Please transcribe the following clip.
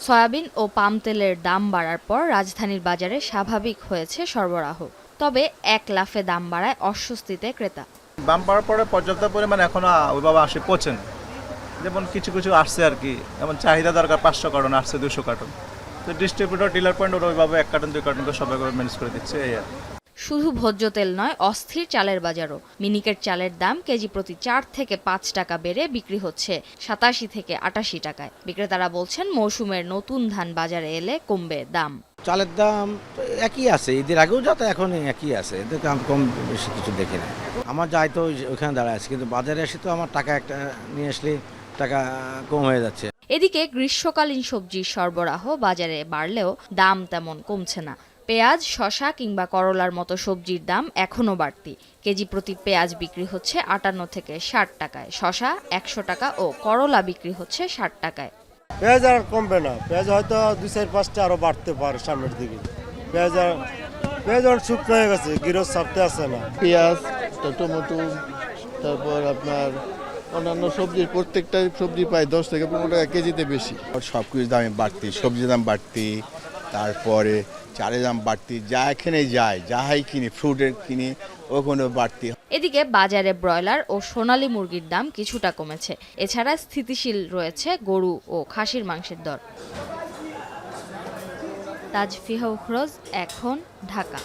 Soybean ও পাম তেলের দাম বাড়ার পর রাজধানীর বাজারে স্বাভাবিক হয়েছে সরবরাহ, তবে এক লাফে দাম বাড়ায় অস্বস্তিতে ক্রেতা। দাম বাড়ার পরে পর্যাপ্ত পরিমাণ এখনো ওইভাবে পৌঁছেন, যেমন কিছু কিছু আসছে আর কি, যেমন চাহিদা দরকার 500 কার্টন, আসছে 200 কার্টন। তো ডিস্ট্রিবিউটর ডিলার পয়েন্ট ওরা ওইভাবে 1 কার্টন 2 কার্টন করে সবাই ম্যানেজ করে দিচ্ছে এই আর। শুধু ভোজ্য তেল নয়, অস্থির চালের বাজারও। মিনিকেট চালের দাম কেজি প্রতি 4 থেকে 5 টাকা বেড়ে বিক্রি হচ্ছে 87 থেকে 88 টাকায়। বিক্রেতারা বলছেন মৌসুমের নতুন ধান বাজারে এলে কমবে দাম। চালের দাম একই আছে, ঈদের আগেও যত এখন একই আছে, এদের দাম কম বেশি কিছু দেখি না। আমার যাই তো ওইখানে দাঁড়ায় আছে, কিন্তু বাজারে এসে তো আমার টাকা একটা নিয়ে আসলে টাকা কম হয়ে যাচ্ছে। এদিকে গ্রীষ্মকালীন সবজির সরবরাহ বাজারে বাড়লেও দাম তেমন কমছে না। পেঁয়াজ, শসা কিংবা করলার মতো সবজির দাম এখনও বাড়তি। কেজি প্রতি পেঁয়াজ বিক্রি হচ্ছে 58 থেকে 60 টাকায়, শসা 100 টাকা ও করলা বিক্রি হচ্ছে 60 টাকায়। পেঁয়াজ আর কমবে না, পেঁয়াজ হয়তো 2-4-5টা আরো বাড়তে পারে সামনের দিকে। পেঁয়াজ আর শুকনো হয়ে গেছে, গিরস ছাড়তে আসে না। পেঁয়াজ, টমেটো, তারপর আপনার অন্যান্য সবজির প্রত্যেকটা সবজি প্রায় 10 থেকে 15 টাকা কেজিতে বেশি। সব কিছু দামে বাড়তি, সবজির দাম বাড়তি, তারপরে চালের দাম বাড়তি, যা এখানে যায় যাহাই কিনি, ফ্রুটের কিনি ওখানে বাড়তি। এদিকে বাজারে ব্রয়লার ও সোনালী মুরগির দাম কিছুটা কমেছে। এছাড়া স্থিতিশীল রয়েছে গরু ও খাসির মাংসের দর। তাজফিহা উখরোজ, এখন, ঢাকা।